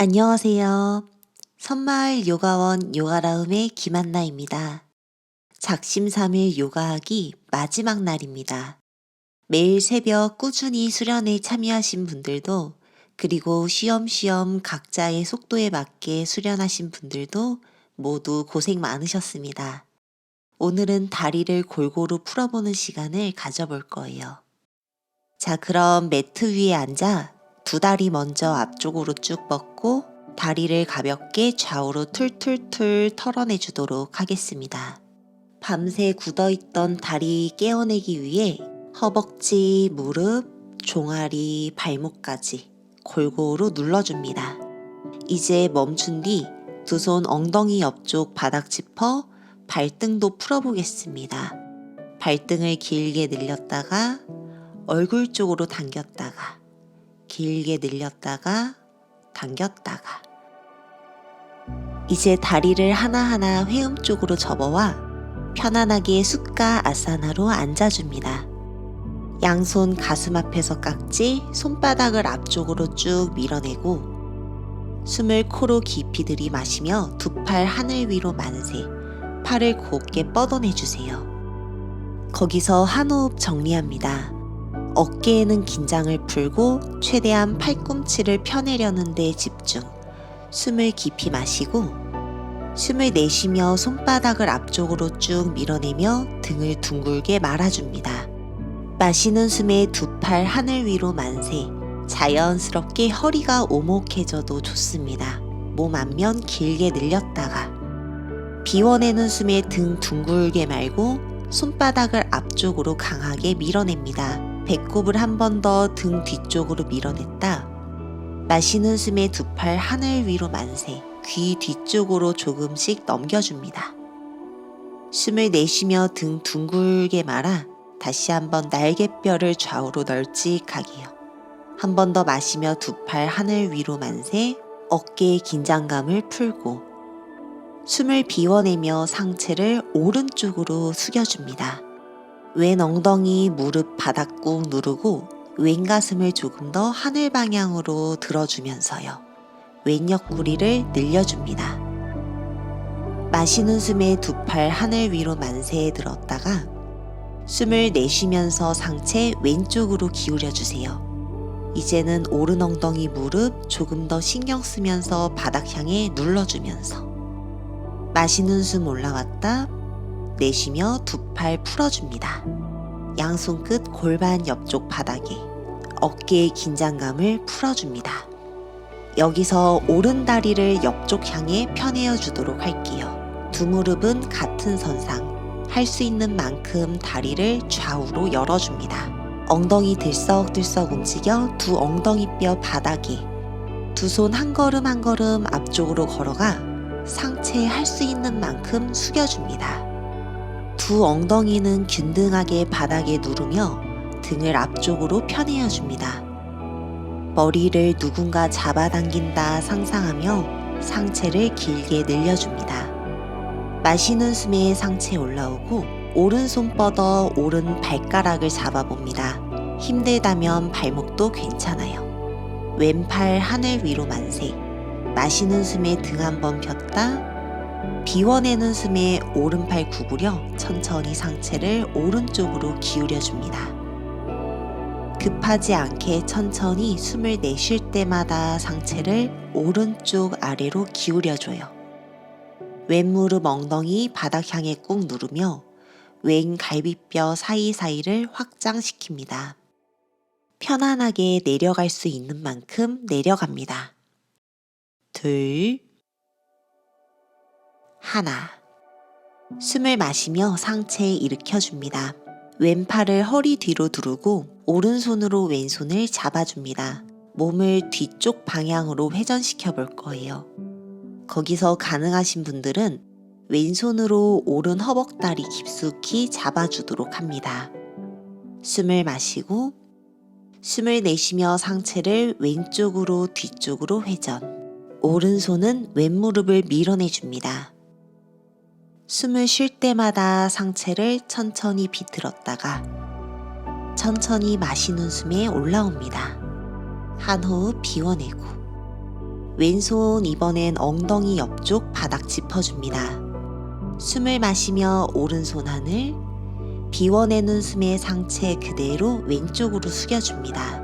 안녕하세요. 섬마을 요가원 요가라움의 김한나입니다. 작심삼일 요가하기 마지막 날입니다. 매일 새벽 꾸준히 수련에 참여하신 분들도, 그리고 쉬엄쉬엄 각자의 속도에 맞게 수련하신 분들도 모두 고생 많으셨습니다. 오늘은 다리를 골고루 풀어보는 시간을 가져볼 거예요. 자, 그럼 매트 위에 앉아 두 다리 먼저 앞쪽으로 쭉 뻗고 다리를 가볍게 좌우로 툴툴툴 털어내 주도록 하겠습니다. 밤새 굳어있던 다리 깨어내기 위해 허벅지, 무릎, 종아리, 발목까지 골고루 눌러줍니다. 이제 멈춘 뒤 두 손 엉덩이 옆쪽 바닥 짚어 발등도 풀어보겠습니다. 발등을 길게 늘렸다가 얼굴 쪽으로 당겼다가 길게 늘렸다가 당겼다가. 이제 다리를 하나하나 회음 쪽으로 접어와 편안하게 숫가 아사나로 앉아줍니다. 양손 가슴 앞에서 깍지, 손바닥을 앞쪽으로 쭉 밀어내고 숨을 코로 깊이 들이마시며 두 팔 하늘 위로 만세, 팔을 곧게 뻗어내주세요. 거기서 한 호흡 정리합니다. 어깨에는 긴장을 풀고 최대한 팔꿈치를 펴내려는 데 집중. 숨을 깊이 마시고 숨을 내쉬며 손바닥을 앞쪽으로 쭉 밀어내며 등을 둥글게 말아줍니다. 마시는 숨에 두 팔 하늘 위로 만세. 자연스럽게 허리가 오목해져도 좋습니다. 몸 앞면 길게 늘렸다가 비워내는 숨에 등 둥글게 말고 손바닥을 앞쪽으로 강하게 밀어냅니다. 배꼽을 한 번 더 등 뒤쪽으로 밀어냈다. 마시는 숨에 두 팔 하늘 위로 만세, 귀 뒤쪽으로 조금씩 넘겨줍니다. 숨을 내쉬며 등 둥글게 말아 다시 한번 날개뼈를 좌우로 널찍하게요. 한 번 더 마시며 두 팔 하늘 위로 만세, 어깨의 긴장감을 풀고 숨을 비워내며 상체를 오른쪽으로 숙여줍니다. 왼 엉덩이, 무릎 바닥 꾹 누르고 왼 가슴을 조금 더 하늘 방향으로 들어주면서요. 왼 옆구리를 늘려줍니다. 마시는 숨에 두 팔 하늘 위로 만세에 들었다가 숨을 내쉬면서 상체 왼쪽으로 기울여주세요. 이제는 오른 엉덩이, 무릎 조금 더 신경 쓰면서 바닥 향해 눌러주면서 마시는 숨 올라왔다. 내쉬며 두 팔 풀어줍니다. 양손 끝 골반 옆쪽 바닥에 어깨의 긴장감을 풀어줍니다. 여기서 오른 다리를 옆쪽 향해 펴내어 주도록 할게요. 두 무릎은 같은 선상, 할 수 있는 만큼 다리를 좌우로 열어줍니다. 엉덩이 들썩들썩 움직여 두 엉덩이뼈 바닥에 두 손 한 걸음 한 걸음 앞쪽으로 걸어가 상체 할 수 있는 만큼 숙여줍니다. 두 엉덩이는 균등하게 바닥에 누르며 등을 앞쪽으로 편해줍니다. 머리를 누군가 잡아당긴다 상상하며 상체를 길게 늘려줍니다. 마시는 숨에 상체 올라오고 오른손 뻗어 오른 발가락을 잡아봅니다. 힘들다면 발목도 괜찮아요. 왼팔 하늘 위로 만세. 마시는 숨에 등 한번 폈다. 비워내는 숨에 오른팔 구부려 천천히 상체를 오른쪽으로 기울여줍니다. 급하지 않게 천천히 숨을 내쉴 때마다 상체를 오른쪽 아래로 기울여줘요. 왼 무릎 엉덩이 바닥 향해 꾹 누르며 왼 갈비뼈 사이사이를 확장시킵니다. 편안하게 내려갈 수 있는 만큼 내려갑니다. 둘, 하나. 숨을 마시며 상체 일으켜줍니다. 왼팔을 허리 뒤로 두르고 오른손으로 왼손을 잡아줍니다. 몸을 뒤쪽 방향으로 회전시켜 볼 거예요. 거기서 가능하신 분들은 왼손으로 오른 허벅다리 깊숙이 잡아주도록 합니다. 숨을 마시고 숨을 내쉬며 상체를 왼쪽으로 뒤쪽으로 회전. 오른손은 왼무릎을 밀어내줍니다. 숨을 쉴 때마다 상체를 천천히 비틀었다가 천천히 마시는 숨에 올라옵니다. 한 호흡 비워내고 왼손 이번엔 엉덩이 옆쪽 바닥 짚어줍니다. 숨을 마시며 오른손 하늘, 비워내는 숨에 상체 그대로 왼쪽으로 숙여줍니다.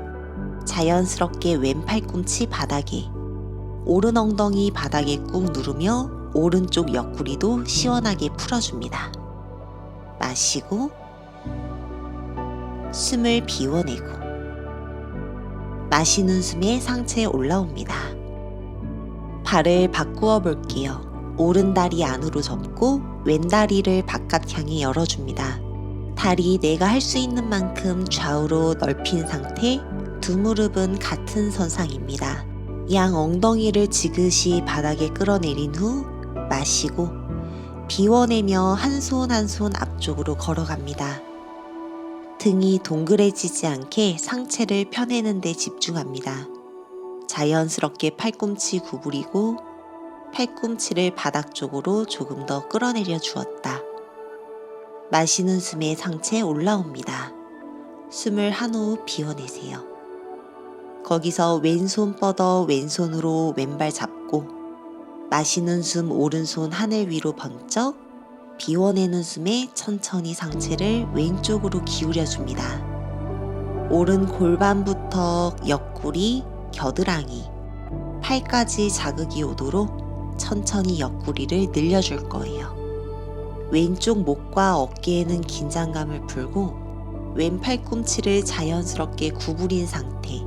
자연스럽게 왼 팔꿈치 바닥에, 오른 엉덩이 바닥에 꾹 누르며 오른쪽 옆구리도 시원하게 풀어줍니다. 마시고 숨을 비워내고 마시는 숨에 상체에 올라옵니다. 발을 바꾸어 볼게요. 오른 다리 안으로 접고 왼 다리를 바깥 향해 열어줍니다. 다리 내가 할 수 있는 만큼 좌우로 넓힌 상태, 두 무릎은 같은 선상입니다. 양 엉덩이를 지그시 바닥에 끌어내린 후 마시고 비워내며 한 손 한 손 앞쪽으로 걸어갑니다. 등이 동그래지지 않게 상체를 펴내는 데 집중합니다. 자연스럽게 팔꿈치 구부리고 팔꿈치를 바닥 쪽으로 조금 더 끌어내려 주었다. 마시는 숨에 상체 올라옵니다. 숨을 한 호흡 비워내세요. 거기서 왼손 뻗어 왼손으로 왼발 잡고 마시는 숨 오른손 하늘 위로 번쩍, 비워내는 숨에 천천히 상체를 왼쪽으로 기울여 줍니다. 오른 골반부터 옆구리, 겨드랑이, 팔까지 자극이 오도록 천천히 옆구리를 늘려줄 거예요. 왼쪽 목과 어깨에는 긴장감을 풀고 왼 팔꿈치를 자연스럽게 구부린 상태,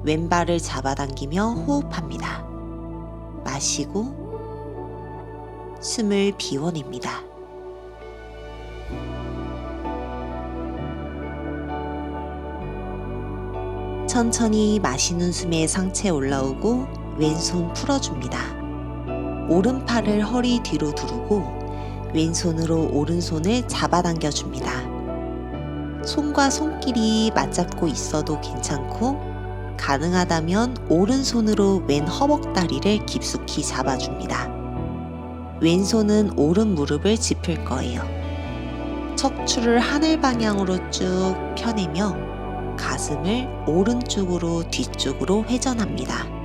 왼발을 잡아당기며 호흡합니다. 마시고 숨을 비워냅니다. 천천히 마시는 숨에 상체 올라오고 왼손 풀어줍니다. 오른팔을 허리 뒤로 두르고 왼손으로 오른손을 잡아당겨줍니다. 손과 손길이 맞잡고 있어도 괜찮고 가능하다면 오른손으로 왼 허벅다리를 깊숙이 잡아줍니다. 왼손은 오른 무릎을 짚을 거예요. 척추를 하늘 방향으로 쭉 펴내며 가슴을 오른쪽으로 뒤쪽으로 회전합니다.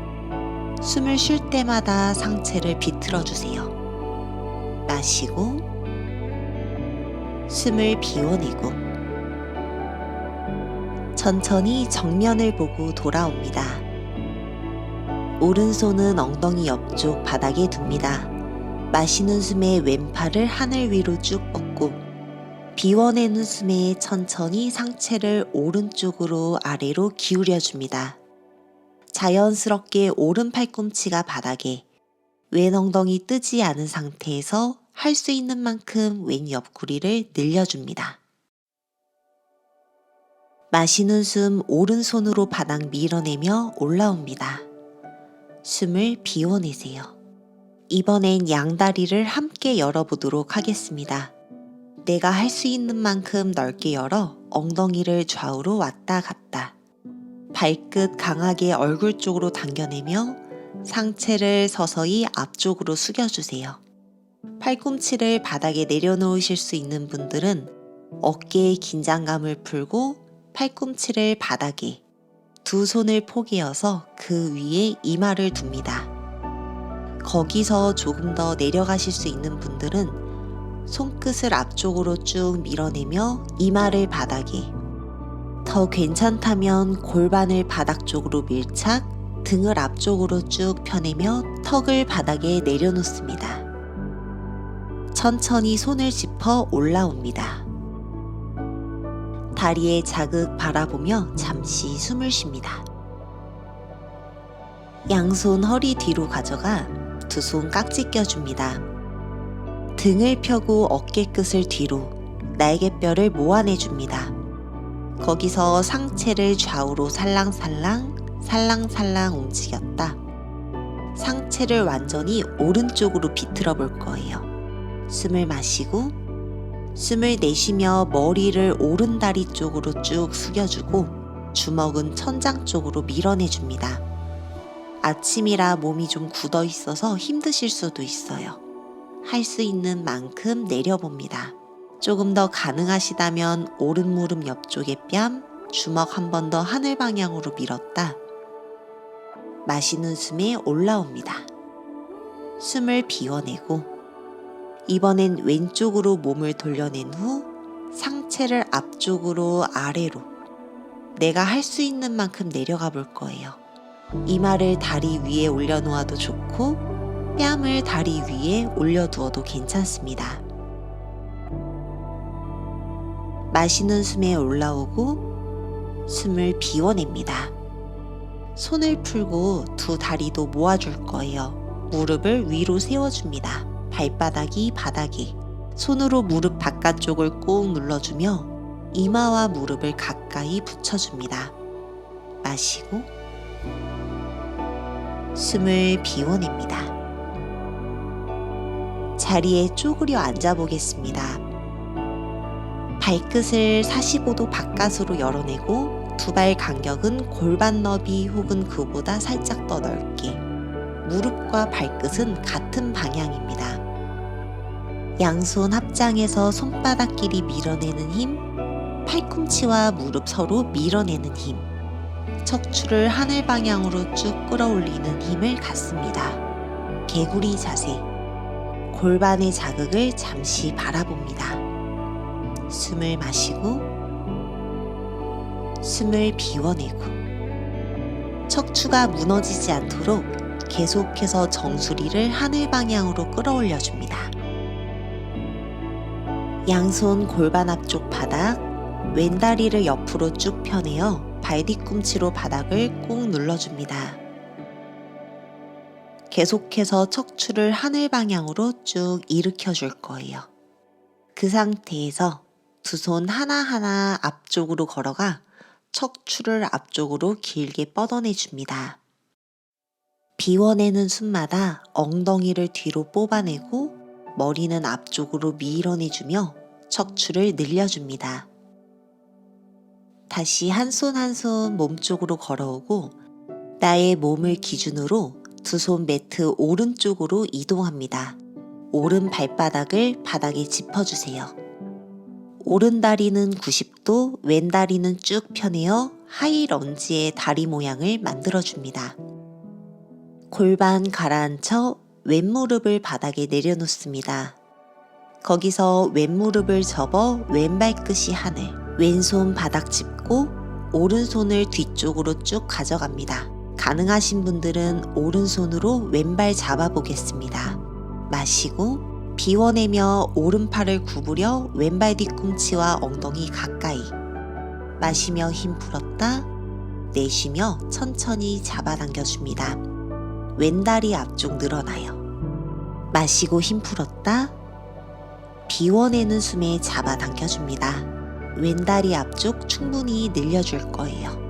숨을 쉴 때마다 상체를 비틀어 주세요. 마시고 숨을 비워내고 천천히 정면을 보고 돌아옵니다. 오른손은 엉덩이 옆쪽 바닥에 둡니다. 마시는 숨에 왼팔을 하늘 위로 쭉 뻗고 비워내는 숨에 천천히 상체를 오른쪽으로 아래로 기울여 줍니다. 자연스럽게 오른 팔꿈치가 바닥에, 왼 엉덩이 뜨지 않은 상태에서 할 수 있는 만큼 왼 옆구리를 늘려줍니다. 마시는 숨 오른손으로 바닥 밀어내며 올라옵니다. 숨을 비워내세요. 이번엔 양다리를 함께 열어보도록 하겠습니다. 내가 할 수 있는 만큼 넓게 열어 엉덩이를 좌우로 왔다 갔다. 발끝 강하게 얼굴 쪽으로 당겨내며 상체를 서서히 앞쪽으로 숙여주세요. 팔꿈치를 바닥에 내려놓으실 수 있는 분들은 어깨의 긴장감을 풀고 팔꿈치를 바닥에, 두 손을 포개어서 그 위에 이마를 둡니다. 거기서 조금 더 내려가실 수 있는 분들은 손끝을 앞쪽으로 쭉 밀어내며 이마를 바닥에, 더 괜찮다면 골반을 바닥 쪽으로 밀착, 등을 앞쪽으로 쭉 펴내며 턱을 바닥에 내려놓습니다. 천천히 손을 짚어 올라옵니다. 다리에 자극 바라보며 잠시 숨을 쉽니다. 양손 허리 뒤로 가져가 두 손 깍지 껴줍니다. 등을 펴고 어깨 끝을 뒤로, 날개뼈를 모아내줍니다. 거기서 상체를 좌우로 살랑살랑, 살랑살랑 움직였다. 상체를 완전히 오른쪽으로 비틀어 볼 거예요. 숨을 마시고 숨을 내쉬며 머리를 오른 다리 쪽으로 쭉 숙여주고 주먹은 천장 쪽으로 밀어내줍니다. 아침이라 몸이 좀 굳어 있어서 힘드실 수도 있어요. 할 수 있는 만큼 내려봅니다. 조금 더 가능하시다면 오른 무릎 옆쪽의 뺨, 주먹 한 번 더 하늘 방향으로 밀었다. 마시는 숨에 올라옵니다. 숨을 비워내고 이번엔 왼쪽으로 몸을 돌려낸 후 상체를 앞쪽으로 아래로 내가 할 수 있는 만큼 내려가 볼 거예요. 이마를 다리 위에 올려놓아도 좋고 뺨을 다리 위에 올려두어도 괜찮습니다. 마시는 숨에 올라오고 숨을 비워냅니다. 손을 풀고 두 다리도 모아줄 거예요. 무릎을 위로 세워줍니다. 발바닥이 바닥에, 손으로 무릎 바깥쪽을 꾹 눌러주며 이마와 무릎을 가까이 붙여줍니다. 마시고 숨을 비워냅니다. 자리에 쪼그려 앉아보겠습니다. 발끝을 45도 바깥으로 열어내고 두 발 간격은 골반 너비 혹은 그보다 살짝 더 넓게, 무릎과 발끝은 같은 방향입니다. 양손 합장해서 손바닥끼리 밀어내는 힘, 팔꿈치와 무릎 서로 밀어내는 힘, 척추를 하늘 방향으로 쭉 끌어올리는 힘을 갖습니다. 개구리 자세, 골반의 자극을 잠시 바라봅니다. 숨을 마시고 숨을 비워내고 척추가 무너지지 않도록 계속해서 정수리를 하늘 방향으로 끌어올려줍니다. 양손 골반 앞쪽 바닥, 왼다리를 옆으로 쭉 펴내어 발 뒤꿈치로 바닥을 꾹 눌러줍니다. 계속해서 척추를 하늘 방향으로 쭉 일으켜 줄 거예요. 그 상태에서 두 손 하나하나 앞쪽으로 걸어가 척추를 앞쪽으로 길게 뻗어내 줍니다. 비워내는 숨마다 엉덩이를 뒤로 뽑아내고 머리는 앞쪽으로 밀어내주며 척추를 늘려줍니다. 다시 한 손 한 손 몸쪽으로 걸어오고 나의 몸을 기준으로 두 손 매트 오른쪽으로 이동합니다. 오른 발바닥을 바닥에 짚어주세요. 오른 다리는 90도, 왼 다리는 쭉 펴내어 하이 런지의 다리 모양을 만들어줍니다. 골반 가라앉혀 왼무릎을 바닥에 내려놓습니다. 거기서 왼무릎을 접어 왼발끝이 하늘, 왼손 바닥 짚고 오른손을 뒤쪽으로 쭉 가져갑니다. 가능하신 분들은 오른손으로 왼발 잡아보겠습니다. 마시고 비워내며 오른팔을 구부려 왼발 뒤꿈치와 엉덩이 가까이, 마시며 힘 풀었다 내쉬며 천천히 잡아당겨줍니다. 왼다리 앞쪽 늘어나요. 마시고 힘 풀었다 비워내는 숨에 잡아당겨줍니다. 왼다리 앞쪽 충분히 늘려줄 거예요.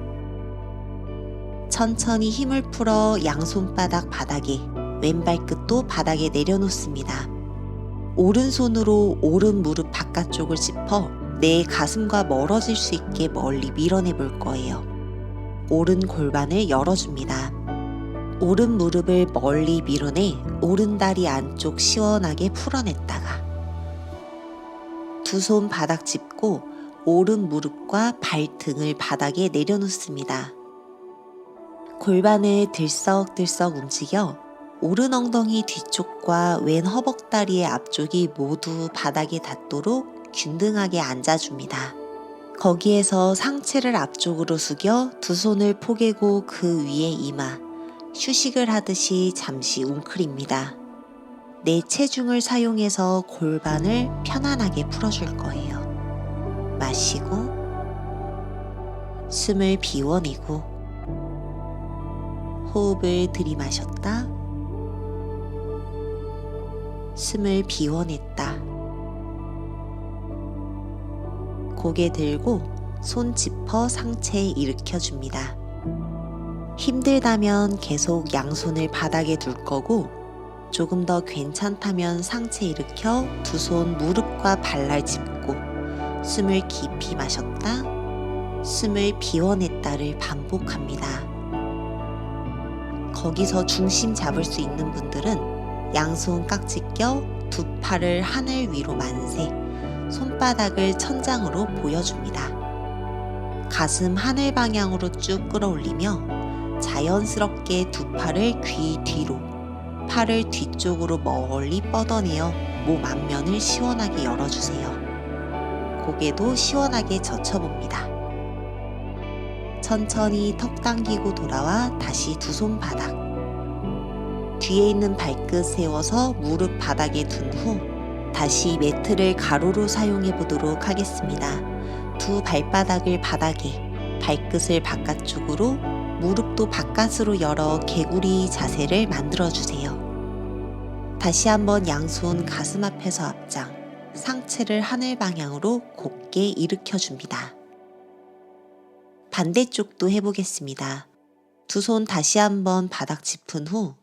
천천히 힘을 풀어 양손바닥 바닥에, 왼발끝도 바닥에 내려놓습니다. 오른손으로 오른 무릎 바깥쪽을 짚어 내 가슴과 멀어질 수 있게 멀리 밀어내 볼 거예요. 오른 골반을 열어줍니다. 오른 무릎을 멀리 밀어내 오른 다리 안쪽 시원하게 풀어냈다가 두 손 바닥 짚고 오른 무릎과 발등을 바닥에 내려놓습니다. 골반을 들썩들썩 움직여 오른 엉덩이 뒤쪽과 왼 허벅다리의 앞쪽이 모두 바닥에 닿도록 균등하게 앉아줍니다. 거기에서 상체를 앞쪽으로 숙여 두 손을 포개고 그 위에 이마, 휴식을 하듯이 잠시 웅크립니다. 내 체중을 사용해서 골반을 편안하게 풀어줄 거예요. 마시고 숨을 비워내고 호흡을 들이마셨다 숨을 비워냈다. 고개 들고 손 짚어 상체 일으켜줍니다. 힘들다면 계속 양손을 바닥에 둘 거고 조금 더 괜찮다면 상체 일으켜 두 손 무릎과 발날 짚고 숨을 깊이 마셨다 숨을 비워냈다를 반복합니다. 거기서 중심 잡을 수 있는 분들은 양손 깍지 껴 두 팔을 하늘 위로 만세, 손바닥을 천장으로 보여줍니다. 가슴 하늘 방향으로 쭉 끌어올리며 자연스럽게 두 팔을 귀 뒤로, 팔을 뒤쪽으로 멀리 뻗어내어 몸 앞면을 시원하게 열어주세요. 고개도 시원하게 젖혀봅니다. 천천히 턱 당기고 돌아와 다시 두 손 바닥. 뒤에 있는 발끝 세워서 무릎 바닥에 둔 후 다시 매트를 가로로 사용해 보도록 하겠습니다. 두 발바닥을 바닥에, 발끝을 바깥쪽으로, 무릎도 바깥으로 열어 개구리 자세를 만들어주세요. 다시 한번 양손 가슴 앞에서 앞장, 상체를 하늘 방향으로 곧게 일으켜줍니다. 반대쪽도 해보겠습니다. 두 손 다시 한번 바닥 짚은 후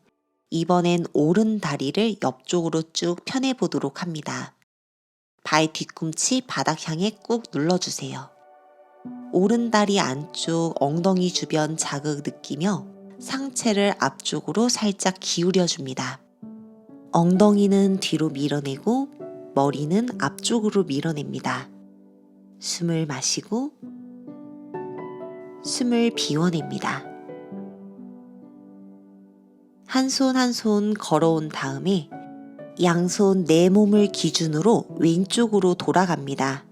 이번엔 오른 다리를 옆쪽으로 쭉 펴내보도록 합니다. 발 뒤꿈치 바닥 향해 꾹 눌러주세요. 오른 다리 안쪽 엉덩이 주변 자극 느끼며 상체를 앞쪽으로 살짝 기울여줍니다. 엉덩이는 뒤로 밀어내고 머리는 앞쪽으로 밀어냅니다. 숨을 마시고 숨을 비워냅니다. 한 손 한 손 걸어온 다음에 양손 내 몸을 기준으로 왼쪽으로 돌아갑니다.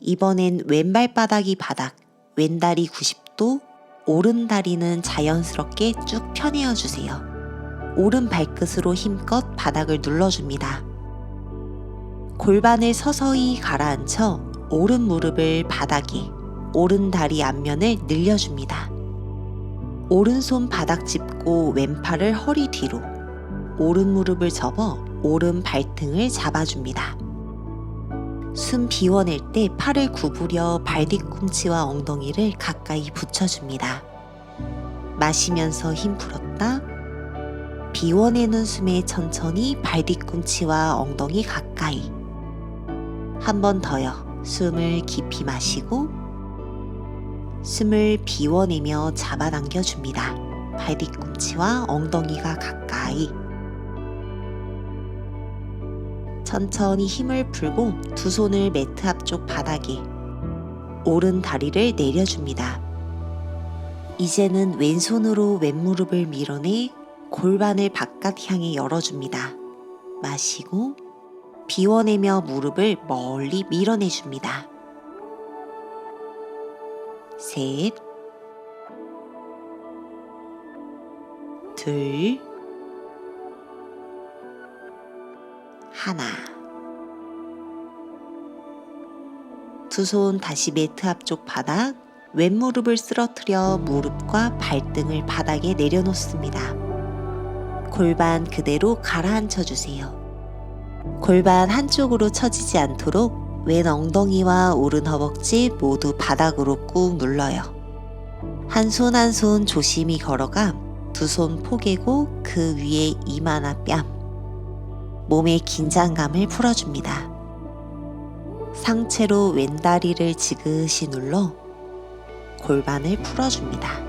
이번엔 왼발바닥이 바닥, 왼다리 90도, 오른 다리는 자연스럽게 쭉 펴내어 주세요. 오른 발끝으로 힘껏 바닥을 눌러줍니다. 골반을 서서히 가라앉혀 오른 무릎을 바닥에, 오른 다리 앞면을 늘려줍니다. 오른손 바닥 짚고 왼팔을 허리 뒤로, 오른 무릎을 접어 오른 발등을 잡아줍니다. 숨 비워낼 때 팔을 구부려 발 뒤꿈치와 엉덩이를 가까이 붙여줍니다. 마시면서 힘 풀었다. 비워내는 숨에 천천히 발 뒤꿈치와 엉덩이 가까이. 한 번 더요. 숨을 깊이 마시고 숨을 비워내며 잡아당겨줍니다. 발 뒤꿈치와 엉덩이가 가까이. 천천히 힘을 풀고 두 손을 매트 앞쪽 바닥에, 오른 다리를 내려줍니다. 이제는 왼손으로 왼무릎을 밀어내 골반을 바깥 향해 열어줍니다. 마시고 비워내며 무릎을 멀리 밀어내줍니다. 셋, 둘, 하나. 두 손 다시 매트 앞쪽 바닥, 왼무릎을 쓰러뜨려 무릎과 발등을 바닥에 내려놓습니다. 골반 그대로 가라앉혀 주세요. 골반 한쪽으로 처지지 않도록 왼 엉덩이와 오른 허벅지 모두 바닥으로 꾹 눌러요. 한 손 한 손 조심히 걸어가 두 손 포개고 그 위에 이마나 뺨, 몸의 긴장감을 풀어줍니다. 상체로 왼다리를 지그시 눌러 골반을 풀어줍니다.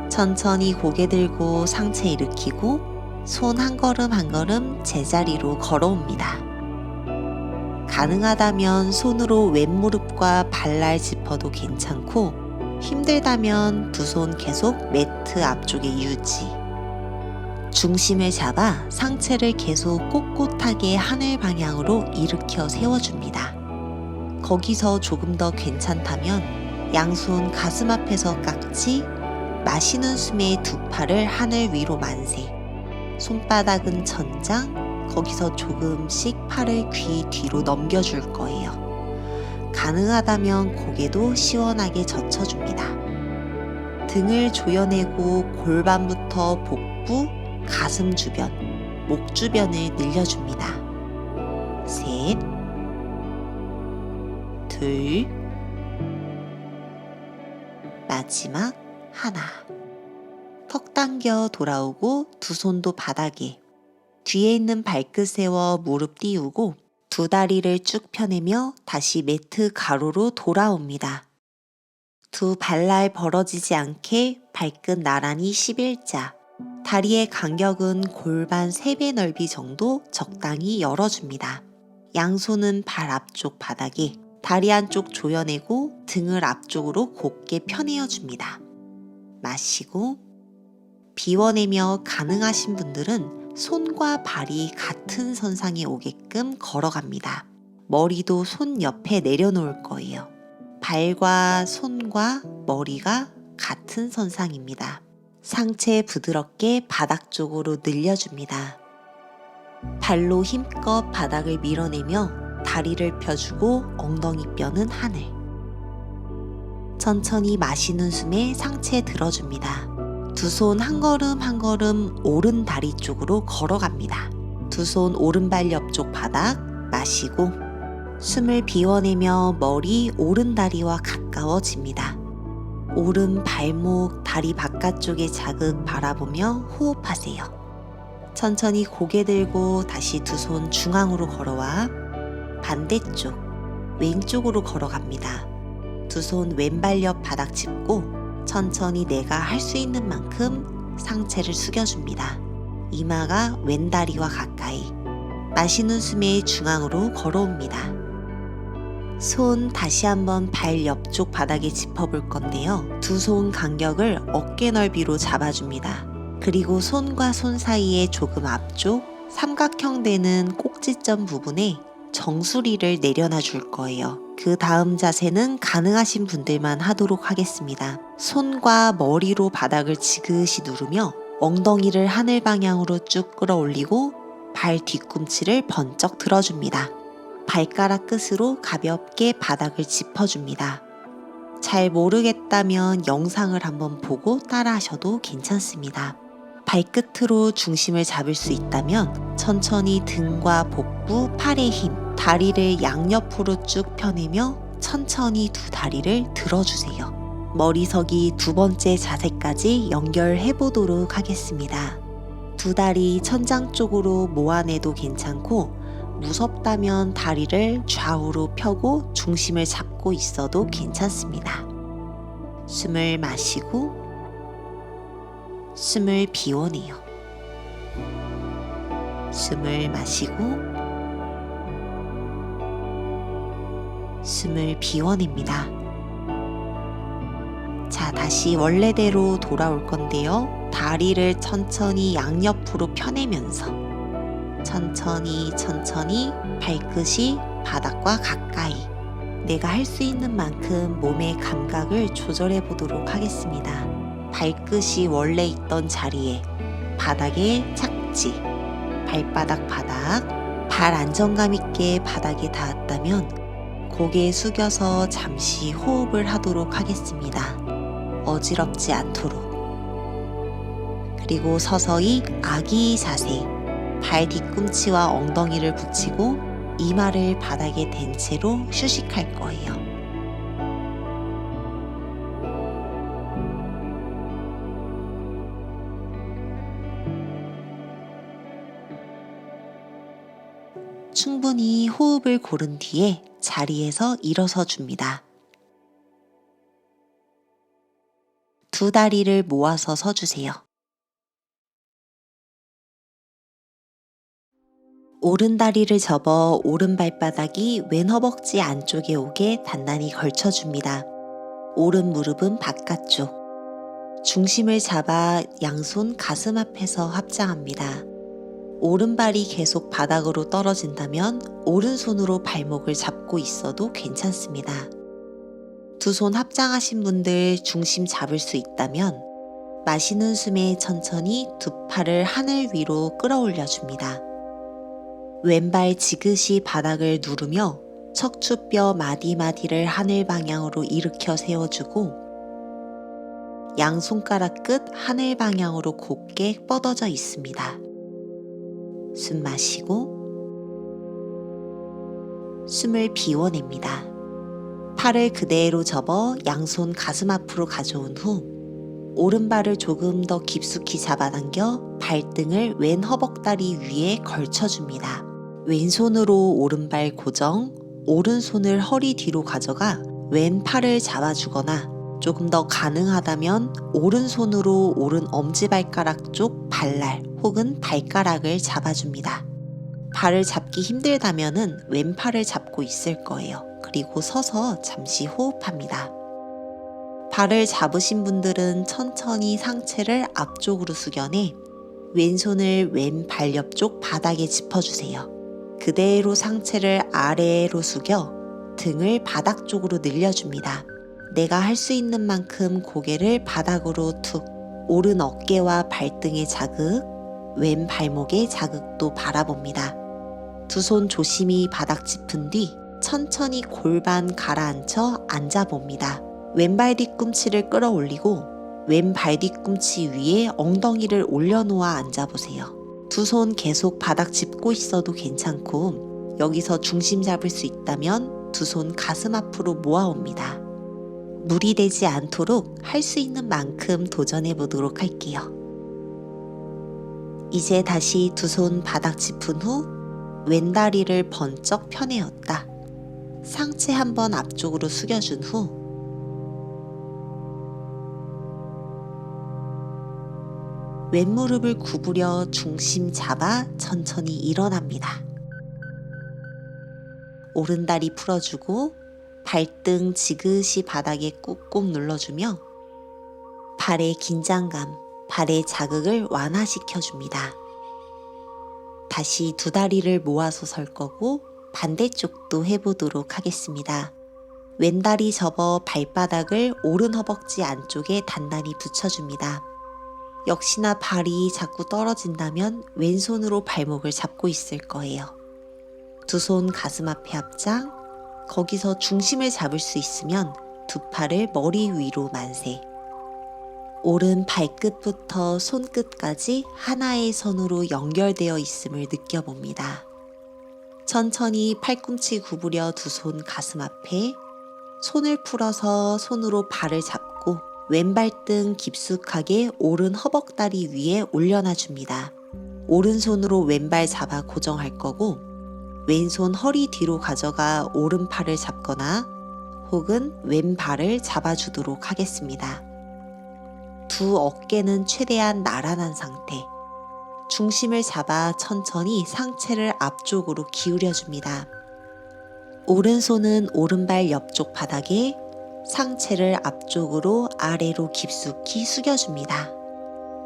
천천히 고개 들고 상체 일으키고 손 한 걸음 한 걸음 제자리로 걸어옵니다. 가능하다면 손으로 왼무릎과 발날 짚어도 괜찮고, 힘들다면 두 손 계속 매트 앞쪽에 유지. 중심을 잡아 상체를 계속 꼿꼿하게 하늘 방향으로 일으켜 세워줍니다. 거기서 조금 더 괜찮다면 양손 가슴 앞에서 깍지, 마시는 숨에 두 팔을 하늘 위로 만세. 손바닥은 천장, 거기서 조금씩 팔을 귀 뒤로 넘겨줄 거예요. 가능하다면 고개도 시원하게 젖혀줍니다. 등을 조여내고 골반부터 복부, 가슴 주변, 목 주변을 늘려줍니다. 셋, 둘, 마지막 하나. 턱 당겨 돌아오고 두 손도 바닥에, 뒤에 있는 발끝 세워 무릎 띄우고 두 다리를 쭉 펴내며 다시 매트 가로로 돌아옵니다. 두 발날 벌어지지 않게 발끝 나란히 11자, 다리의 간격은 골반 3배 넓이 정도 적당히 열어줍니다. 양손은 발 앞쪽 바닥에, 다리 한쪽 조여내고 등을 앞쪽으로 곧게 펴내어줍니다. 마시고 비워내며 가능하신 분들은 손과 발이 같은 선상에 오게끔 걸어갑니다. 머리도 손 옆에 내려놓을 거예요. 발과 손과 머리가 같은 선상입니다. 상체 부드럽게 바닥 쪽으로 늘려줍니다. 발로 힘껏 바닥을 밀어내며 다리를 펴주고 엉덩이 뼈는 하늘. 천천히 마시는 숨에 상체 들어줍니다. 두 손 한 걸음 한 걸음 오른 다리 쪽으로 걸어갑니다. 두 손 오른발 옆쪽 바닥 마시고 숨을 비워내며 머리 오른 다리와 가까워집니다. 오른 발목, 다리 바깥쪽에 자극 바라보며 호흡하세요. 천천히 고개 들고 다시 두 손 중앙으로 걸어와 반대쪽, 왼쪽으로 걸어갑니다. 두 손 왼발 옆 바닥 짚고 천천히 내가 할 수 있는 만큼 상체를 숙여줍니다. 이마가 왼다리와 가까이. 마시는 숨에 중앙으로 걸어옵니다. 손 다시 한번 발 옆쪽 바닥에 짚어볼 건데요. 두 손 간격을 어깨 넓이로 잡아줍니다. 그리고 손과 손 사이에 조금 앞쪽 삼각형 되는 꼭지점 부분에 정수리를 내려놔 줄 거예요. 그 다음 자세는 가능하신 분들만 하도록 하겠습니다. 손과 머리로 바닥을 지그시 누르며 엉덩이를 하늘 방향으로 쭉 끌어올리고 발 뒤꿈치를 번쩍 들어줍니다. 발가락 끝으로 가볍게 바닥을 짚어줍니다. 잘 모르겠다면 영상을 한번 보고 따라 하셔도 괜찮습니다. 발끝으로 중심을 잡을 수 있다면 천천히 등과 복부, 팔의 힘, 다리를 양옆으로 쭉 펴내며 천천히 두 다리를 들어주세요. 머리석이 두 번째 자세까지 연결해 보도록 하겠습니다. 두 다리 천장 쪽으로 모아내도 괜찮고 무섭다면 다리를 좌우로 펴고 중심을 잡고 있어도 괜찮습니다. 숨을 마시고 숨을 비워내요. 숨을 마시고 숨을 비워냅니다. 자, 다시 원래대로 돌아올 건데요. 다리를 천천히 양옆으로 펴내면서 천천히 발끝이 바닥과 가까이 내가 할 수 있는 만큼 몸의 감각을 조절해 보도록 하겠습니다. 발끝이 원래 있던 자리에 바닥에 착지, 발바닥 바닥, 발 안정감 있게 바닥에 닿았다면 고개 숙여서 잠시 호흡을 하도록 하겠습니다. 어지럽지 않도록. 그리고 서서히 아기 자세, 발 뒤꿈치와 엉덩이를 붙이고 이마를 바닥에 댄 채로 휴식할 거예요. 충분히 호흡을 고른 뒤에 자리에서 일어서 줍니다. 두 다리를 모아서 서주세요. 오른 다리를 접어 오른 발바닥이 왼 허벅지 안쪽에 오게 단단히 걸쳐줍니다. 오른 무릎은 바깥쪽. 중심을 잡아 양손 가슴 앞에서 합장합니다. 오른발이 계속 바닥으로 떨어진다면 오른손으로 발목을 잡고 있어도 괜찮습니다. 두 손 합장하신 분들 중심 잡을 수 있다면 마시는 숨에 천천히 두 팔을 하늘 위로 끌어올려줍니다. 왼발 지그시 바닥을 누르며 척추뼈 마디마디를 하늘 방향으로 일으켜 세워주고 양 손가락 끝 하늘 방향으로 곧게 뻗어져 있습니다. 숨 마시고 숨을 비워냅니다. 팔을 그대로 접어 양손 가슴 앞으로 가져온 후 오른발을 조금 더 깊숙이 잡아당겨 발등을 왼 허벅다리 위에 걸쳐줍니다. 왼손으로 오른발 고정, 오른손을 허리 뒤로 가져가 왼팔을 잡아주거나 조금 더 가능하다면 오른손으로 오른 엄지발가락 쪽 발날 혹은 발가락을 잡아줍니다. 발을 잡기 힘들다면 왼팔을 잡고 있을 거예요. 그리고 서서 잠시 호흡합니다. 발을 잡으신 분들은 천천히 상체를 앞쪽으로 숙여내 왼손을 왼발 옆쪽 바닥에 짚어주세요. 그대로 상체를 아래로 숙여 등을 바닥 쪽으로 늘려줍니다. 내가 할 수 있는 만큼 고개를 바닥으로 툭, 오른 어깨와 발등의 자극, 왼 발목의 자극도 바라봅니다. 두 손 조심히 바닥 짚은 뒤 천천히 골반 가라앉혀 앉아봅니다. 왼발 뒤꿈치를 끌어올리고 왼발 뒤꿈치 위에 엉덩이를 올려놓아 앉아보세요. 두 손 계속 바닥 짚고 있어도 괜찮고 여기서 중심 잡을 수 있다면 두 손 가슴 앞으로 모아옵니다. 무리되지 않도록 할 수 있는 만큼 도전해 보도록 할게요. 이제 다시 두 손 바닥 짚은 후 왼다리를 번쩍 펴내었다. 상체 한번 앞쪽으로 숙여준 후 왼무릎을 구부려 중심 잡아 천천히 일어납니다. 오른다리 풀어주고 발등 지그시 바닥에 꾹꾹 눌러주며 발의 긴장감, 발의 자극을 완화시켜줍니다. 다시 두 다리를 모아서 설 거고 반대쪽도 해보도록 하겠습니다. 왼다리 접어 발바닥을 오른 허벅지 안쪽에 단단히 붙여줍니다. 역시나 발이 자꾸 떨어진다면 왼손으로 발목을 잡고 있을 거예요. 두 손 가슴 앞에 합장, 거기서 중심을 잡을 수 있으면 두 팔을 머리 위로 만세. 오른 발끝부터 손끝까지 하나의 선으로 연결되어 있음을 느껴봅니다. 천천히 팔꿈치 구부려 두 손 가슴 앞에, 손을 풀어서 손으로 발을 잡고 왼발등 깊숙하게 오른 허벅다리 위에 올려놔 줍니다. 오른손으로 왼발 잡아 고정할 거고 왼손 허리 뒤로 가져가 오른팔을 잡거나 혹은 왼발을 잡아주도록 하겠습니다. 두 어깨는 최대한 나란한 상태. 중심을 잡아 천천히 상체를 앞쪽으로 기울여줍니다. 오른손은 오른발 옆쪽 바닥에 상체를 앞쪽으로 아래로 깊숙이 숙여줍니다.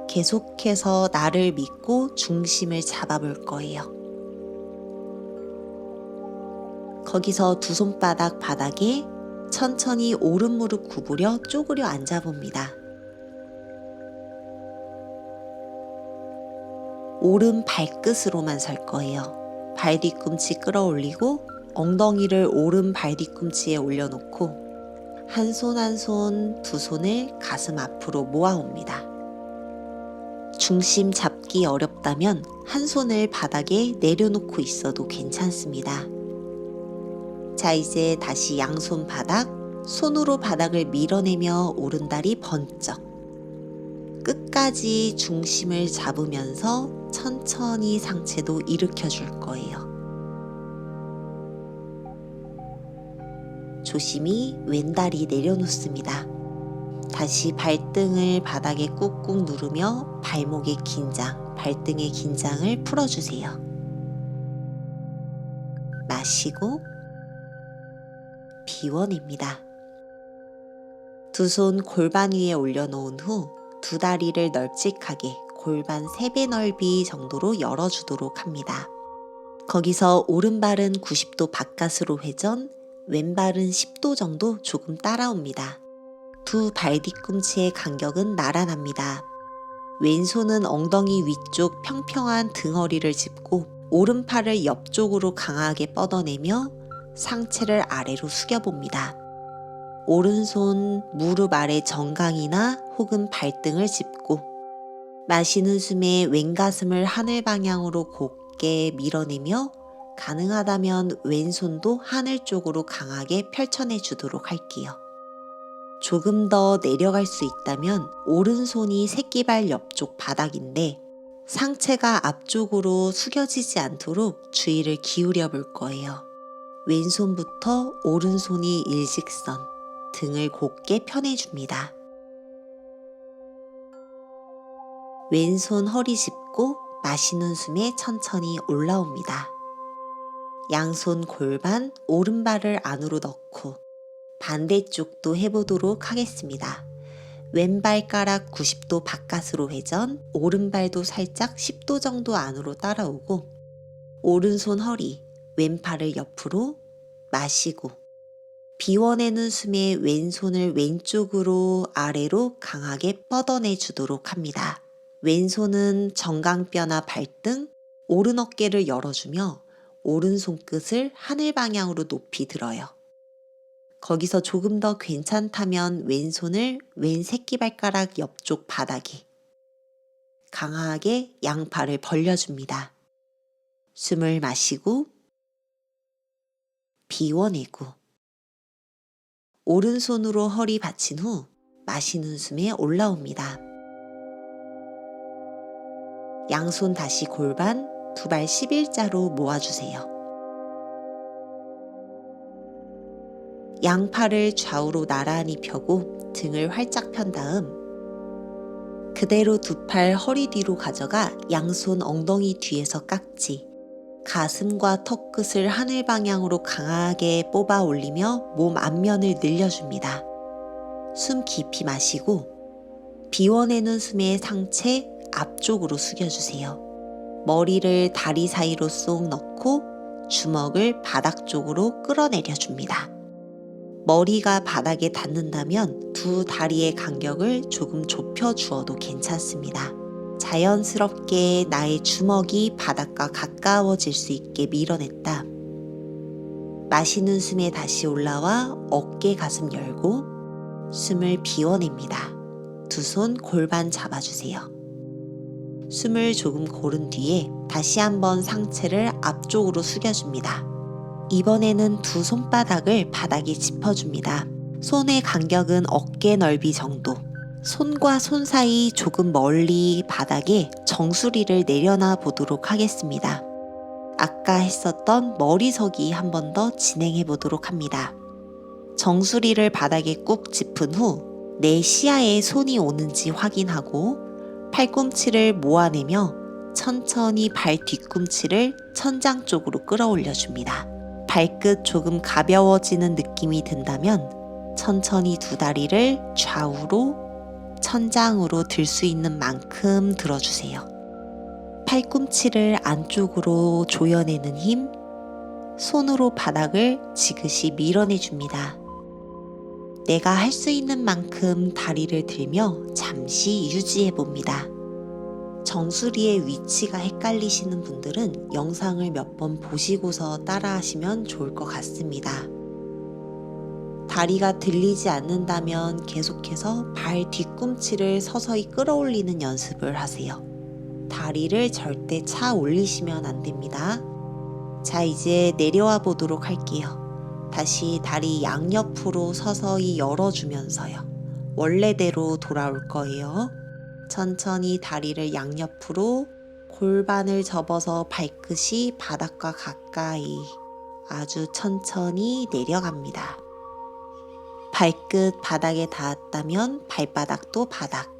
계속해서 나를 믿고 중심을 잡아볼 거예요. 거기서 두 손바닥 바닥에 천천히 오른 무릎 구부려 쪼그려 앉아봅니다. 오른 발끝으로만 설 거예요. 발 뒤꿈치 끌어올리고 엉덩이를 오른 발 뒤꿈치에 올려놓고 한 손 한 손 두 손을 가슴 앞으로 모아옵니다. 중심 잡기 어렵다면 한 손을 바닥에 내려놓고 있어도 괜찮습니다. 자, 이제 다시 양손 바닥, 손으로 바닥을 밀어내며 오른다리 번쩍. 끝까지 중심을 잡으면서 천천히 상체도 일으켜 줄 거예요. 조심히 왼다리 내려놓습니다. 다시 발등을 바닥에 꾹꾹 누르며 발목의 긴장, 발등의 긴장을 풀어주세요. 마시고 비워냅니다. 두 손 골반 위에 올려놓은 후 두 다리를 널찍하게 골반 3배 넓이 정도로 열어주도록 합니다. 거기서 오른발은 90도 바깥으로 회전, 왼발은 10도 정도 조금 따라옵니다. 두 발 뒤꿈치의 간격은 나란합니다. 왼손은 엉덩이 위쪽 평평한 등허리를 짚고 오른팔을 옆쪽으로 강하게 뻗어내며 상체를 아래로 숙여봅니다. 오른손 무릎 아래 정강이나 혹은 발등을 짚고 마시는 숨에 왼가슴을 하늘 방향으로 곧게 밀어내며 가능하다면 왼손도 하늘 쪽으로 강하게 펼쳐내 주도록 할게요. 조금 더 내려갈 수 있다면 오른손이 새끼발 옆쪽 바닥인데 상체가 앞쪽으로 숙여지지 않도록 주의를 기울여 볼 거예요. 왼손부터 오른손이 일직선, 등을 곧게 펴내줍니다. 왼손 허리 짚고 마시는 숨에 천천히 올라옵니다. 양손 골반 오른발을 안으로 넣고 반대쪽도 해보도록 하겠습니다. 왼발가락 90도 바깥으로 회전, 오른발도 살짝 10도 정도 안으로 따라오고, 오른손 허리, 왼팔을 옆으로 마시고, 비워내는 숨에 왼손을 왼쪽으로 아래로 강하게 뻗어내 주도록 합니다. 왼손은 정강뼈나 발등, 오른 어깨를 열어주며 오른손 끝을 하늘 방향으로 높이 들어요. 거기서 조금 더 괜찮다면 왼손을 왼 새끼발가락 옆쪽 바닥에 강하게 양팔을 벌려줍니다. 숨을 마시고 비워내고 오른손으로 허리 받친 후 마시는 숨에 올라옵니다. 양손 다시 골반, 두 발 11자로 모아주세요. 양팔을 좌우로 나란히 펴고 등을 활짝 편 다음 그대로 두 팔 허리 뒤로 가져가 양손 엉덩이 뒤에서 깍지, 가슴과 턱 끝을 하늘 방향으로 강하게 뽑아 올리며 몸 앞면을 늘려줍니다. 숨 깊이 마시고 비워내는 숨에 상체 앞쪽으로 숙여주세요. 머리를 다리 사이로 쏙 넣고 주먹을 바닥 쪽으로 끌어내려줍니다. 머리가 바닥에 닿는다면 두 다리의 간격을 조금 좁혀 주어도 괜찮습니다. 자연스럽게 나의 주먹이 바닥과 가까워질 수 있게 밀어냈다. 마시는 숨에 다시 올라와 어깨 가슴 열고 숨을 비워냅니다. 두 손 골반 잡아주세요. 숨을 조금 고른 뒤에 다시 한번 상체를 앞쪽으로 숙여줍니다. 이번에는 두 손바닥을 바닥에 짚어줍니다. 손의 간격은 어깨 넓이 정도. 손과 손 사이 조금 멀리 바닥에 정수리를 내려놔 보도록 하겠습니다. 아까 했었던 머리서기 한 번 더 진행해 보도록 합니다. 정수리를 바닥에 꾹 짚은 후 내 시야에 손이 오는지 확인하고 팔꿈치를 모아내며 천천히 발 뒤꿈치를 천장 쪽으로 끌어올려 줍니다. 발끝 조금 가벼워지는 느낌이 든다면 천천히 두 다리를 좌우로 천장으로 들 수 있는 만큼 들어주세요. 팔꿈치를 안쪽으로 조여내는 힘, 손으로 바닥을 지그시 밀어내줍니다. 내가 할 수 있는 만큼 다리를 들며 잠시 유지해봅니다. 정수리의 위치가 헷갈리시는 분들은 영상을 몇 번 보시고서 따라하시면 좋을 것 같습니다. 다리가 들리지 않는다면 계속해서 발 뒤꿈치를 서서히 끌어올리는 연습을 하세요. 다리를 절대 차 올리시면 안 됩니다. 자, 이제 내려와 보도록 할게요. 다시 다리 양옆으로 서서히 열어주면서요. 원래대로 돌아올 거예요. 천천히 다리를 양옆으로 골반을 접어서 발끝이 바닥과 가까이 아주 천천히 내려갑니다. 발끝 바닥에 닿았다면 발바닥도 바닥.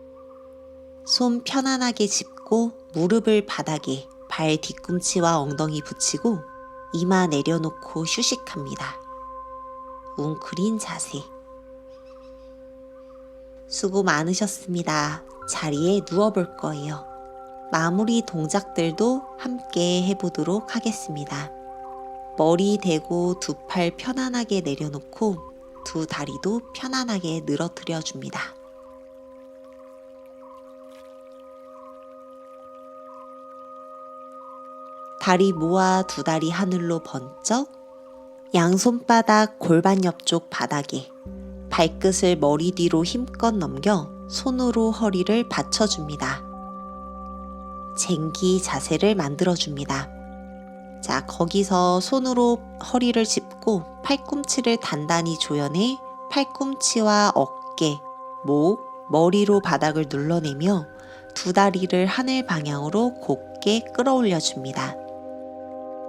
손 편안하게 짚고 무릎을 바닥에 발 뒤꿈치와 엉덩이 붙이고 이마 내려놓고 휴식합니다. 웅크린 자세. 수고 많으셨습니다. 자리에 누워볼 거예요. 마무리 동작들도 함께 해보도록 하겠습니다. 머리 대고 두 팔 편안하게 내려놓고 두 다리도 편안하게 늘어뜨려 줍니다. 다리 모아 두 다리 하늘로 번쩍, 양손바닥 골반 옆쪽 바닥에 발끝을 머리 뒤로 힘껏 넘겨 손으로 허리를 받쳐줍니다. 쟁기 자세를 만들어줍니다. 자, 거기서 손으로 허리를 짚고 팔꿈치를 단단히 조여내 팔꿈치와 어깨, 목, 머리로 바닥을 눌러내며 두 다리를 하늘 방향으로 곧게 끌어올려줍니다.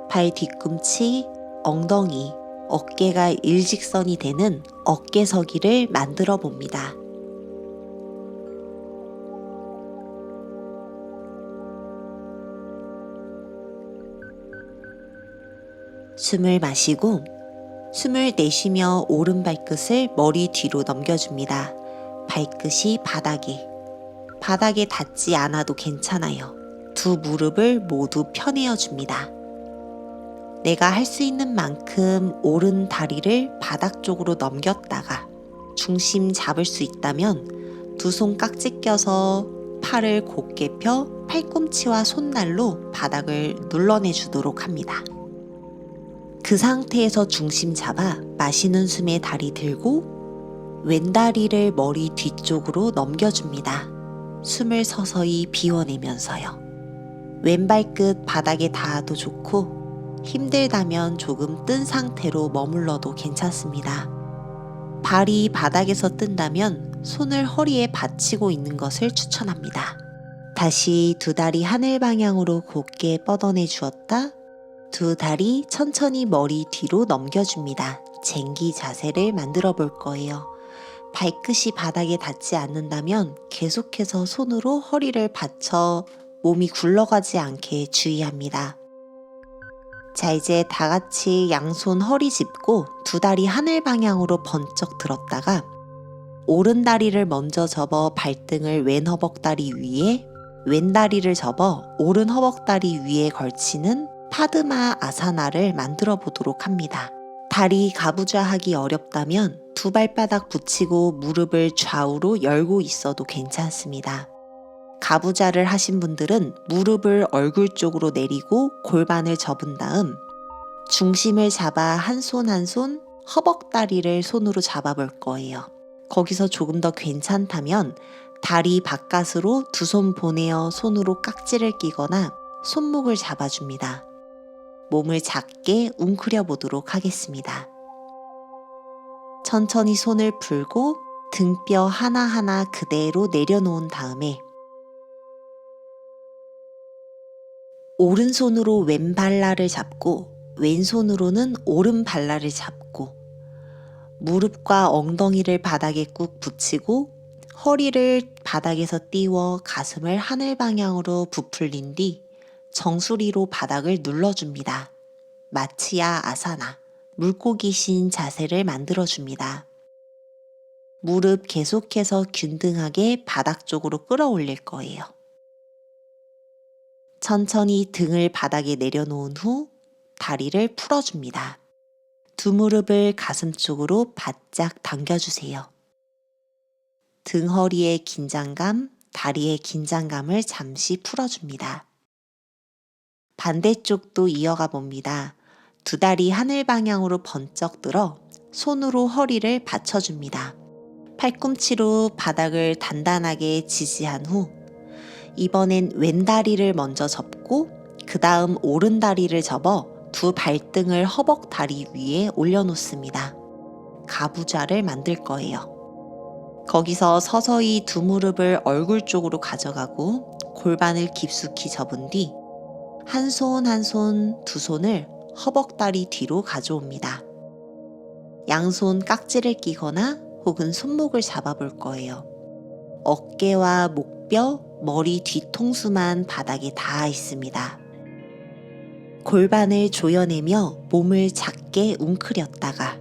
발 뒤꿈치, 엉덩이, 어깨가 일직선이 되는 어깨서기를 만들어 봅니다. 숨을 마시고 숨을 내쉬며 오른 발끝을 머리 뒤로 넘겨줍니다. 발끝이 바닥에 닿지 않아도 괜찮아요. 두 무릎을 모두 펴내어 줍니다. 내가 할 수 있는 만큼 오른 다리를 바닥 쪽으로 넘겼다가 중심 잡을 수 있다면 두 손 깍지 껴서 팔을 곧게 펴 팔꿈치와 손날로 바닥을 눌러내 주도록 합니다. 그 상태에서 중심 잡아 마시는 숨에 다리 들고 왼다리를 머리 뒤쪽으로 넘겨줍니다. 숨을 서서히 비워내면서요. 왼발끝 바닥에 닿아도 좋고 힘들다면 조금 뜬 상태로 머물러도 괜찮습니다. 발이 바닥에서 뜬다면 손을 허리에 받치고 있는 것을 추천합니다. 다시 두 다리 하늘 방향으로 곧게 뻗어내 주었다. 두 다리 천천히 머리 뒤로 넘겨줍니다. 쟁기 자세를 만들어 볼 거예요. 발끝이 바닥에 닿지 않는다면 계속해서 손으로 허리를 받쳐 몸이 굴러가지 않게 주의합니다. 자, 이제 다 같이 양손 허리 짚고 두 다리 하늘 방향으로 번쩍 들었다가 오른 다리를 먼저 접어 발등을 왼 허벅다리 위에, 왼 다리를 접어 오른 허벅다리 위에 걸치는 파드마 아사나를 만들어 보도록 합니다. 다리 가부좌 하기 어렵다면 두 발바닥 붙이고 무릎을 좌우로 열고 있어도 괜찮습니다. 가부좌를 하신 분들은 무릎을 얼굴 쪽으로 내리고 골반을 접은 다음 중심을 잡아 한 손 한 손 허벅다리를 손으로 잡아볼 거예요. 거기서 조금 더 괜찮다면 다리 바깥으로 두 손 보내어 손으로 깍지를 끼거나 손목을 잡아줍니다. 몸을 작게 웅크려 보도록 하겠습니다. 천천히 손을 풀고 등뼈 하나하나 그대로 내려놓은 다음에 오른손으로 왼 발날을 잡고 왼손으로는 오른 발날을 잡고 무릎과 엉덩이를 바닥에 꾹 붙이고 허리를 바닥에서 띄워 가슴을 하늘 방향으로 부풀린 뒤 정수리로 바닥을 눌러줍니다. 마치야 아사나, 물고기 신 자세를 만들어줍니다. 무릎 계속해서 균등하게 바닥 쪽으로 끌어올릴 거예요. 천천히 등을 바닥에 내려놓은 후 다리를 풀어줍니다. 두 무릎을 가슴 쪽으로 바짝 당겨주세요. 등 허리의 긴장감, 다리의 긴장감을 잠시 풀어줍니다. 반대쪽도 이어가 봅니다. 두 다리 하늘 방향으로 번쩍 들어 손으로 허리를 받쳐줍니다. 팔꿈치로 바닥을 단단하게 지지한 후 이번엔 왼 다리를 먼저 접고 그 다음 오른 다리를 접어 두 발등을 허벅 다리 위에 올려놓습니다. 가부좌를 만들 거예요. 거기서 서서히 두 무릎을 얼굴 쪽으로 가져가고 골반을 깊숙이 접은 뒤 한 손 한 손 두 손을 허벅다리 뒤로 가져옵니다. 양손 깍지를 끼거나 혹은 손목을 잡아볼 거예요. 어깨와 목뼈, 머리 뒤통수만 바닥에 닿아 있습니다. 골반을 조여내며 몸을 작게 웅크렸다가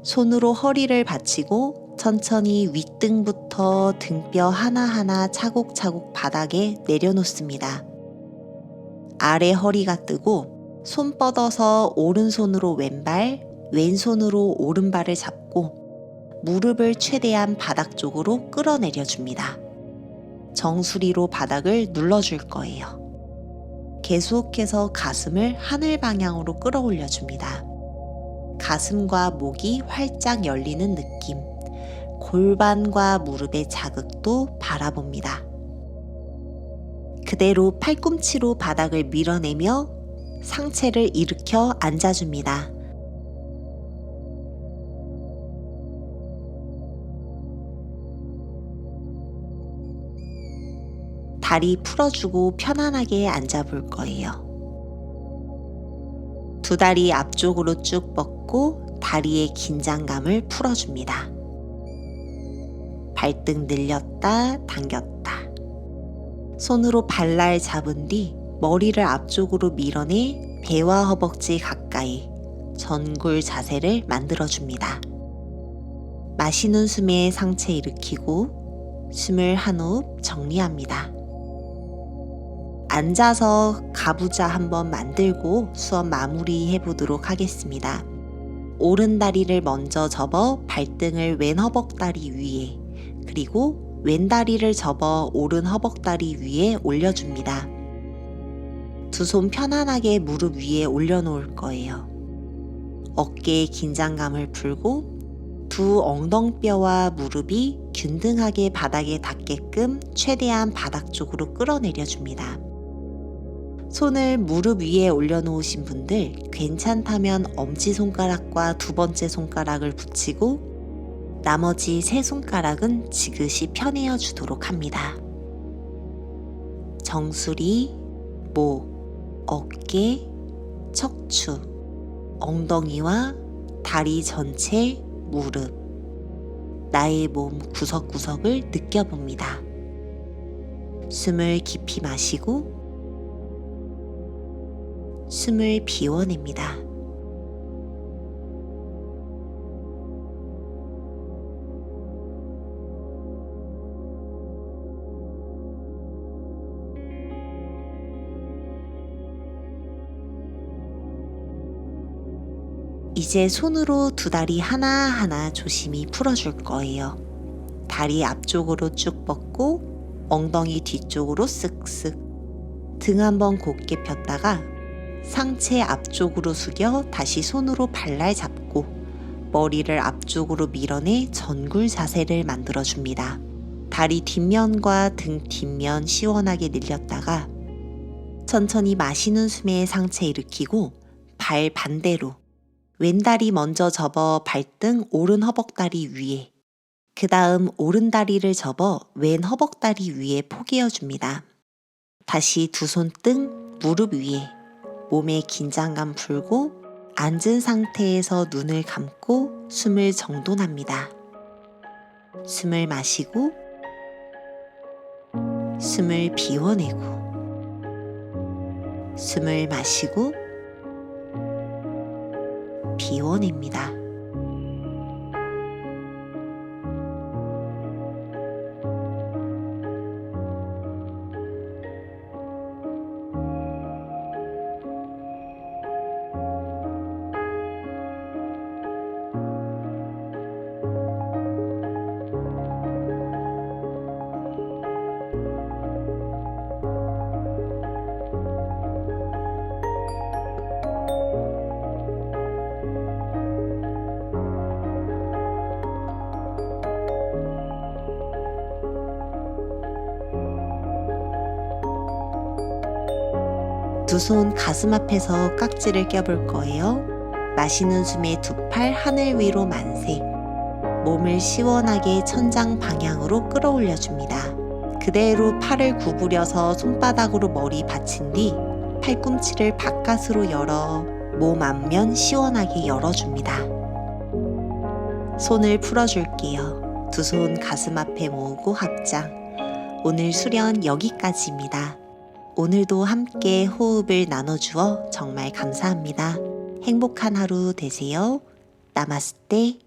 손으로 허리를 받치고 천천히 윗등부터 등뼈 하나하나 차곡차곡 바닥에 내려놓습니다. 아래 허리가 뜨고 손 뻗어서 오른손으로 왼발, 왼손으로 오른발을 잡고 무릎을 최대한 바닥 쪽으로 끌어내려줍니다. 정수리로 바닥을 눌러줄 거예요. 계속해서 가슴을 하늘 방향으로 끌어올려줍니다. 가슴과 목이 활짝 열리는 느낌, 골반과 무릎의 자극도 바라봅니다. 그대로 팔꿈치로 바닥을 밀어내며 상체를 일으켜 앉아줍니다. 다리 풀어주고 편안하게 앉아볼 거예요. 두 다리 앞쪽으로 쭉 뻗고 다리의 긴장감을 풀어줍니다. 발등 늘렸다 당겼다. 손으로 발날 잡은 뒤 머리를 앞쪽으로 밀어내 배와 허벅지 가까이 전굴 자세를 만들어줍니다. 마시는 숨에 상체 일으키고 숨을 한 호흡 정리합니다. 앉아서 가부좌 한번 만들고 수업 마무리해 보도록 하겠습니다. 오른 다리를 먼저 접어 발등을 왼 허벅다리 위에, 그리고 왼 다리를 접어 오른 허벅다리 위에 올려줍니다. 두 손 편안하게 무릎 위에 올려놓을 거예요. 어깨에 긴장감을 풀고 두 엉덩뼈와 무릎이 균등하게 바닥에 닿게끔 최대한 바닥 쪽으로 끌어내려줍니다. 손을 무릎 위에 올려놓으신 분들 괜찮다면 엄지손가락과 두 번째 손가락을 붙이고 나머지 세 손가락은 지그시 펴내어 주도록 합니다. 정수리, 목, 어깨, 척추, 엉덩이와 다리 전체, 무릎, 나의 몸 구석구석을 느껴봅니다. 숨을 깊이 마시고 숨을 비워냅니다. 이제 손으로 두 다리 하나하나 조심히 풀어줄 거예요. 다리 앞쪽으로 쭉 뻗고 엉덩이 뒤쪽으로 쓱쓱, 등 한번 곧게 폈다가 상체 앞쪽으로 숙여 다시 손으로 발날 잡고 머리를 앞쪽으로 밀어내 전굴 자세를 만들어줍니다. 다리 뒷면과 등 뒷면 시원하게 늘렸다가 천천히 마시는 숨에 상체 일으키고 발 반대로 왼다리 먼저 접어 발등 오른 허벅다리 위에, 그 다음 오른 다리를 접어 왼 허벅다리 위에 포개어 줍니다. 다시 두 손 등 무릎 위에 몸의 긴장감 풀고 앉은 상태에서 눈을 감고 숨을 정돈합니다. 숨을 마시고 숨을 비워내고 숨을 마시고 비워냅니다. 두 손 가슴 앞에서 깍지를 껴볼 거예요. 마시는 숨에 두 팔 하늘 위로 만세. 몸을 시원하게 천장 방향으로 끌어올려 줍니다. 그대로 팔을 구부려서 손바닥으로 머리 받친 뒤 팔꿈치를 바깥으로 열어 몸 앞면 시원하게 열어줍니다. 손을 풀어줄게요. 두 손 가슴 앞에 모으고 합장. 오늘 수련 여기까지입니다. 오늘도 함께 호흡을 나눠주어 정말 감사합니다. 행복한 하루 되세요. 나마스테.